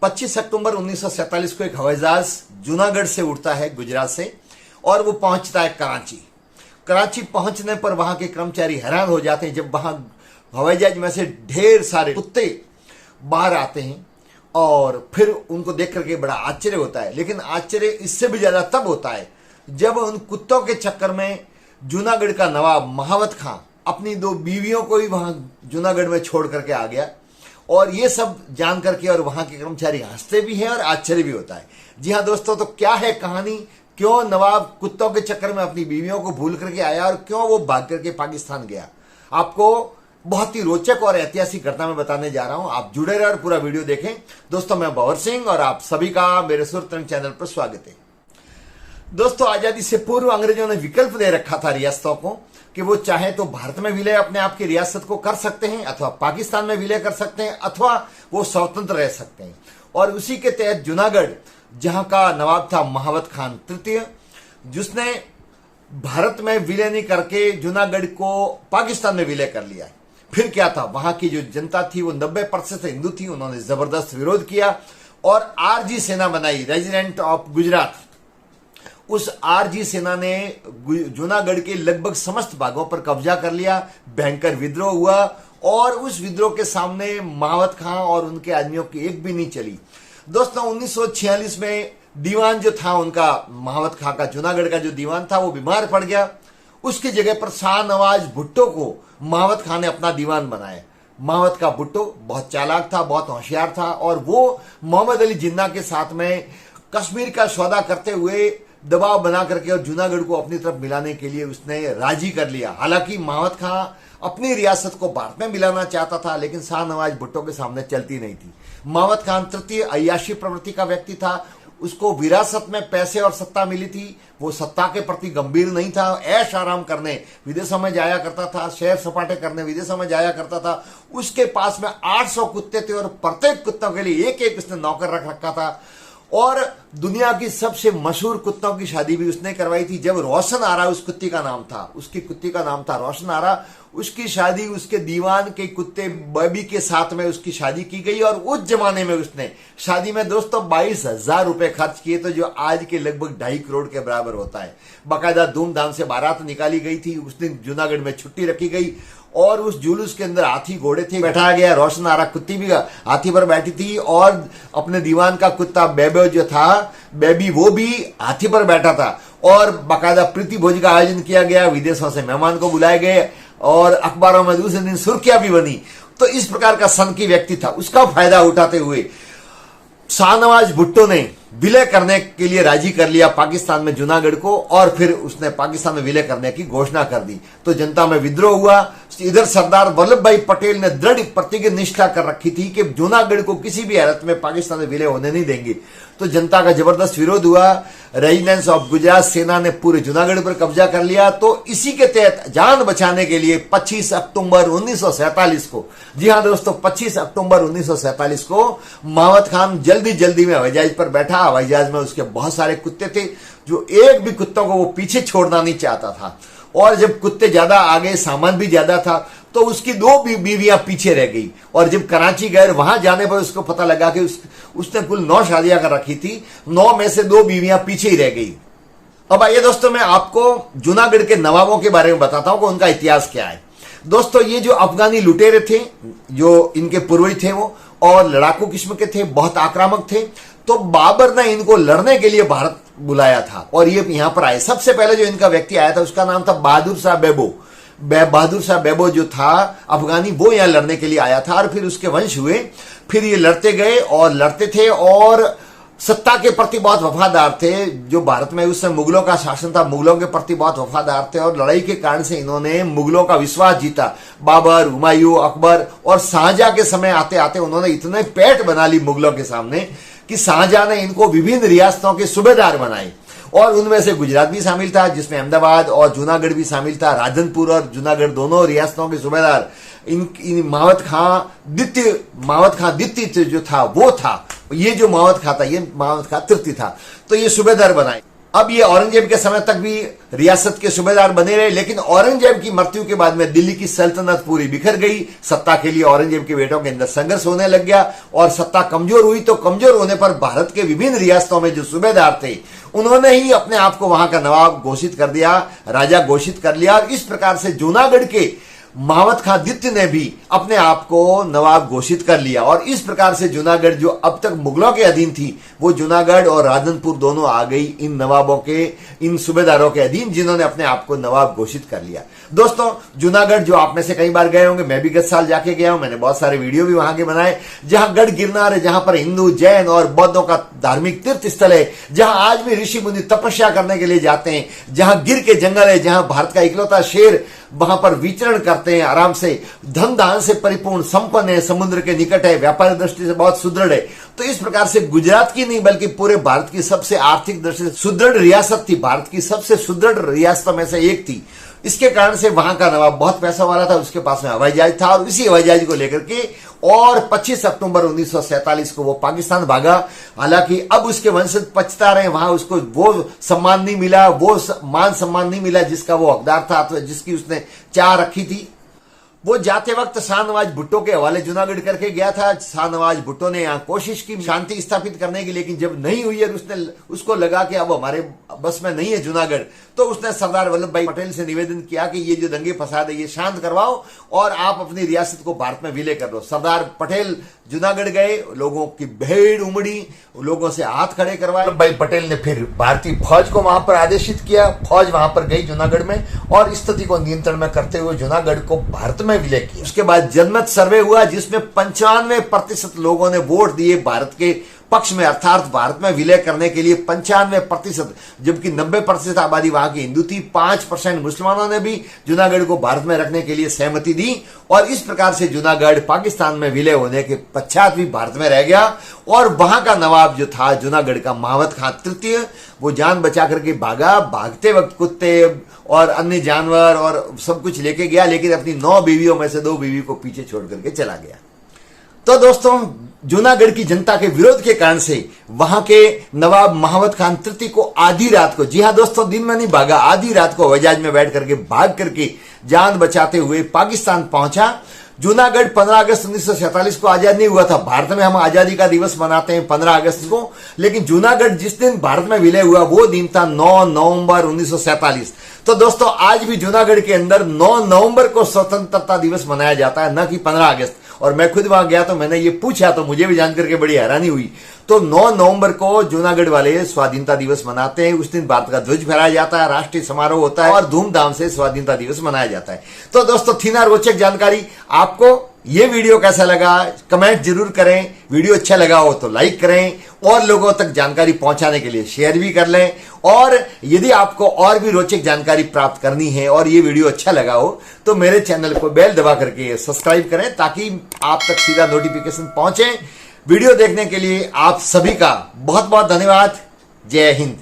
25 अक्टूबर 1947 को एक हवाई जहाज जूनागढ़ से उड़ता है गुजरात से और वो पहुंचता है कराची। कराची पहुंचने पर वहां के कर्मचारी हैरान हो जाते हैं जब वहां हवाई जहाज में से ढेर सारे कुत्ते बाहर आते हैं और फिर उनको देख करके बड़ा आश्चर्य होता है। लेकिन आश्चर्य इससे भी ज्यादा तब होता है जब उन कुत्तों के चक्कर में जूनागढ़ का नवाब महावत खां अपनी 2 बीवियों को ही वहां जूनागढ़ में छोड़ करके आ गया। और ये सब जान करके और वहां के कर्मचारी हंसते भी हैं और आश्चर्य भी होता है। जी हाँ दोस्तों, तो क्या है कहानी, क्यों नवाब कुत्तों के चक्कर में अपनी बीवियों को भूल करके आया और क्यों वो भाग करके पाकिस्तान गया, आपको बहुत ही रोचक और ऐतिहासिक घटना में बताने जा रहा हूं। आप जुड़े रहे और पूरा वीडियो देखें। दोस्तों, मैं भंवर सिंह और आप सभी का मेरे सुर तरंग चैनल पर स्वागत है। दोस्तों, आजादी से पूर्व अंग्रेजों ने विकल्प दे रखा था रियासतों को कि वो चाहे तो भारत में विलय अपने आप की रियासत को कर सकते हैं अथवा पाकिस्तान में विलय कर सकते हैं अथवा वो स्वतंत्र रह सकते हैं। और उसी के तहत जूनागढ़, जहां का नवाब था महावत खान तृतीय, जिसने भारत में विलय नहीं करके जूनागढ़ को पाकिस्तान में विलय कर लिया। फिर क्या था, वहां की जो जनता थी वो 90% हिंदू थी। उन्होंने जबरदस्त विरोध किया और आरजी सेना बनाई, रेजिडेंट ऑफ गुजरात। उस आरजी सेना ने जूनागढ़ के लगभग समस्त भागों पर कब्जा कर लिया। भयंकर विद्रोह हुआ और उस विद्रोह के सामने महावत खां और उनके आदमियों की एक भी नहीं चली। दोस्तों, 1946 में दीवान जो था उनका, महावत खां का जूनागढ़ का जो दीवान था, वो बीमार पड़ गया। उसकी जगह पर शाहनवाज भुट्टो को महावत खां ने अपना दीवान बनाया। महावत का भुट्टो बहुत चालाक था, बहुत होशियार था और वो मोहम्मद अली जिन्ना के साथ में कश्मीर का सौदा करते हुए दबाव बना करके और जूनागढ़ को अपनी तरफ मिलाने के लिए उसने राजी कर लिया। हालांकि महावत खां अपनी रियासत को भारत में मिलाना चाहता था, लेकिन शाहनवाज भुट्टो के सामने चलती नहीं थी। महावत खान तृतीय अय्याशी प्रवृत्ति का व्यक्ति था। उसको विरासत में पैसे और सत्ता मिली थी। वो सत्ता के प्रति गंभीर नहीं था। ऐश आराम करने विदेशों में जाया करता था, शहर सपाटे करने विदेशों में जाया करता था। उसके पास में 800 कुत्ते थे और प्रत्येक कुत्तों के लिए एक एक उसने नौकर रख रखा था। और दुनिया की सबसे मशहूर कुत्तों की शादी भी उसने करवाई थी। जब रोशन आरा उस कुत्ती का नाम था, उसकी कुत्ती का नाम था रोशन आरा, उसकी शादी उसके दीवान के कुत्ते बेबी के साथ में उसकी शादी की गई। और उस जमाने में उसने शादी में दोस्तों 22,000 रुपए खर्च किए, तो जो आज के लगभग 2.5 करोड़ के बराबर होता है। बाकायदा धूमधाम से बारात निकाली गई थी। उस दिन जूनागढ़ में छुट्टी रखी गई और उस जुलूस के अंदर हाथी घोड़े थे, बैठाया गया। रोशन आरा कुत्ती भी हाथी पर बैठी थी और अपने दीवान का कुत्ता बेबे जो था, बेबी, वो भी हाथी पर बैठा था। और बाकायदा प्रीति भोज का आयोजन किया गया। विदेशों से मेहमान को बुलाए गए और अखबारों में दूसरे दिन सुर्खियां भी बनी। तो इस प्रकार का सनकी व्यक्ति था। उसका फायदा उठाते हुए शाहनवाज भुट्टो ने विलय करने के लिए राजी कर लिया पाकिस्तान में जूनागढ़ को और फिर उसने पाकिस्तान में विलय करने की घोषणा कर दी। तो जनता में विद्रोह हुआ। इधर सरदार वल्लभ भाई पटेल ने दृढ़ प्रतिज्ञा निष्ठा कर रखी थी कि जूनागढ़ को किसी भी हालत में पाकिस्तान में विलय होने नहीं देंगे। तो जनता का जबरदस्त विरोध हुआ। रेजिडेंस ऑफ गुजरात सेना ने पूरे जूनागढ़ पर कब्जा कर लिया। तो इसी के तहत जान बचाने के लिए 25 अक्टूबर 1947 को, जी हां दोस्तों, 25 अक्टूबर 1947 को महावत खान जल्दी में हवाई जहाज पर बैठा। हवाई जहाज में उसके बहुत सारे कुत्ते थे, जो एक भी कुत्तों को वो पीछे छोड़ना नहीं चाहता था। और जब कुत्ते ज्यादा आगे, सामान भी ज्यादा था, तो उसकी 2 बीवियां पीछे रह गई। और जब कराची गए, वहां जाने पर उसको पता लगा कि उसने कुल 9 शादियां कर रखी थी। 9 में से 2 बीवियां पीछे ही रह गई। अब आइए दोस्तों, मैं आपको जूनागढ़ के नवाबों के बारे में बताता हूं कि उनका इतिहास क्या है। दोस्तों, ये जो अफगानी लुटेरे थे, जो इनके पूर्वज थे, वो और लड़ाकू किस्म के थे, बहुत आक्रामक थे। तो बाबर ने इनको लड़ने के लिए भारत बुलाया था और ये यहां पर आए। सबसे पहले जो इनका व्यक्ति आया था उसका नाम था बहादुर शाह बेबो। बहादुर शाह बेबो जो था अफगानी, वो यहां लड़ने के लिए आया था और फिर उसके वंश हुए। फिर ये लड़ते गए और लड़ते थे और सत्ता के प्रति बहुत वफादार थे। जो भारत में उस समय मुगलों का शासन था, मुगलों के प्रति बहुत वफादार थे और लड़ाई के कारण से इन्होंने मुगलों का विश्वास जीता। बाबर, हुमायूं, अकबर और शाहजहां के समय आते आते उन्होंने इतने पेट बना ली मुगलों के सामने कि शाहजहां ने इनको विभिन्न रियासतों के सूबेदार बनाए। और उनमें से गुजरात भी शामिल था, जिसमें अहमदाबाद और जूनागढ़ भी शामिल था। राधनपुर और जूनागढ़ दोनों रियासतों के सूबेदार इन महावत खां द्वितीय जो था वो था। ये जो महावत खां था, ये महावत खां तृतीय था। तो ये सूबेदार बनाए। अब ये औरंगजेब के समय तक भी रियासत के सूबेदार बने रहे, लेकिन औरंगजेब की मृत्यु के बाद में दिल्ली की सल्तनत पूरी बिखर गई। सत्ता के लिए औरंगजेब के बेटों के अंदर संघर्ष होने लग गया और सत्ता कमजोर हुई। तो कमजोर होने पर भारत के विभिन्न रियासतों में जो सूबेदार थे उन्होंने ही अपने आप को वहां का नवाब घोषित कर दिया, राजा घोषित कर लिया। और इस प्रकार से जूनागढ़ के महावत खां द्वितीय ने भी अपने आप को नवाब घोषित कर लिया। और इस प्रकार से जूनागढ़ जो अब तक मुगलों के अधीन थी, वो जूनागढ़ और राधनपुर दोनों आ गई इन नवाबों के, इन सूबेदारों के अधीन, जिन्होंने अपने आप को नवाब घोषित कर लिया। दोस्तों, जूनागढ़ जो आप में से कई बार गए होंगे, मैं भी गत साल जाके गया हूं, मैंने बहुत सारे वीडियो भी वहां के बनाए, जहां गढ़ गिरनार है, जहां पर हिंदू, जैन और बौद्धों का धार्मिक तीर्थ स्थल है, जहां आज भी ऋषि मुनि तपस्या करने के लिए जाते हैं, जहां गिर के जंगल है, जहां भारत का इकलौता शेर वहां पर विचरण करते हैं आराम से, धन दान से परिपूर्ण, संपन्न है, समुद्र के निकट है, व्यापारिक दृष्टि से बहुत सुदृढ़ है। तो इस प्रकार से गुजरात की नहीं बल्कि पूरे भारत की सबसे आर्थिक दृष्टि से सुदृढ़ रियासत थी, भारत की सबसे सुदृढ़ रियासतों में से एक थी। इसके कारण से वहां का नवाब बहुत पैसा वाला था, उसके पास में हवाई जहाज था और इसी हवाई जहाज को लेकर के और 25 अक्टूबर 1947 को वो पाकिस्तान भागा। हालांकि अब उसके वंशज पछता रहे, वहां उसको वो सम्मान नहीं मिला, वो मान सम्मान नहीं मिला जिसका वो हकदार था, तो जिसकी उसने चाह रखी थी। वो जाते वक्त शाहनवाज भुट्टो के हवाले जूनागढ़ करके गया था। शाहनवाज भुट्टो ने यहाँ कोशिश की शांति स्थापित करने की, लेकिन जब नहीं हुई और उसको लगा कि अब हमारे बस में नहीं है जूनागढ़, तो उसने सरदार वल्लभ भाई पटेल से निवेदन किया कि ये जो दंगे फसाद है ये शांत करवाओ और आप अपनी रियासत को भारत में विलय कर दो। सरदार पटेल जूनागढ़ गए, लोगों की भीड़ उमड़ी, लोगों से हाथ खड़े करवाए। वल्लभ भाई पटेल ने फिर भारतीय फौज को वहां पर आदेशित किया, फौज वहां पर गई जूनागढ़ में और स्थिति को नियंत्रण में करते हुए जूनागढ़ को भारत में विलय किया। उसके बाद जनमत सर्वे हुआ जिसमें 95% लोगों ने वोट दिए भारत के पक्ष में, अर्थात भारत में विलय करने के लिए 95%, जबकि 90% आबादी वहां की हिंदू थी। 5% मुसलमानों ने भी जूनागढ़ को भारत में रखने के लिए सहमति दी और इस प्रकार से जूनागढ़ पाकिस्तान में विलय होने के पश्चात भी भारत में रह गया। और वहां का नवाब जो था जूनागढ़ का महावत खां तृतीय, वो जान बचा करके भागा। भागते वक्त कुत्ते और अन्य जानवर और सब कुछ लेके गया, लेकिन अपनी 9 बीवियों में से 2 बीवी को पीछे छोड़ करके चला गया। तो दोस्तों, जूनागढ़ की जनता के विरोध के कारण से वहां के नवाब महावत खां तृतीय को आधी रात को, जी हां दोस्तों, दिन में नहीं भागा, आधी रात को हवाई जहाज में बैठ करके भाग करके जान बचाते हुए पाकिस्तान पहुंचा। जूनागढ़ 15 अगस्त 1947 को आजाद नहीं हुआ था। भारत में हम आजादी का दिवस मनाते हैं 15 अगस्त को, लेकिन जूनागढ़ जिस दिन भारत में विलय हुआ वो दिन था 9 नवंबर 1947। तो दोस्तों, आज भी जूनागढ़ के अंदर 9 नवंबर को स्वतंत्रता दिवस मनाया जाता है, न कि 15 अगस्त। और मैं खुद वहां गया तो मैंने ये पूछा तो मुझे भी जानकर के बड़ी हैरानी हुई। तो 9 नवंबर को जूनागढ़ वाले स्वाधीनता दिवस मनाते हैं। उस दिन भारत का ध्वज फहराया जाता है, राष्ट्रीय समारोह होता है और धूमधाम से स्वाधीनता दिवस मनाया जाता है। तो दोस्तों, थी ना रोचक जानकारी। आपको ये वीडियो कैसा लगा कमेंट जरूर करें। वीडियो अच्छा लगा हो तो लाइक करें और लोगों तक जानकारी पहुंचाने के लिए शेयर भी कर लें। और यदि आपको और भी रोचक जानकारी प्राप्त करनी है और ये वीडियो अच्छा लगा हो तो मेरे चैनल को बेल दबा करके सब्सक्राइब करें ताकि आप तक सीधा नोटिफिकेशन पहुंचे। वीडियो देखने के लिए आप सभी का बहुत बहुत धन्यवाद। जय हिंद।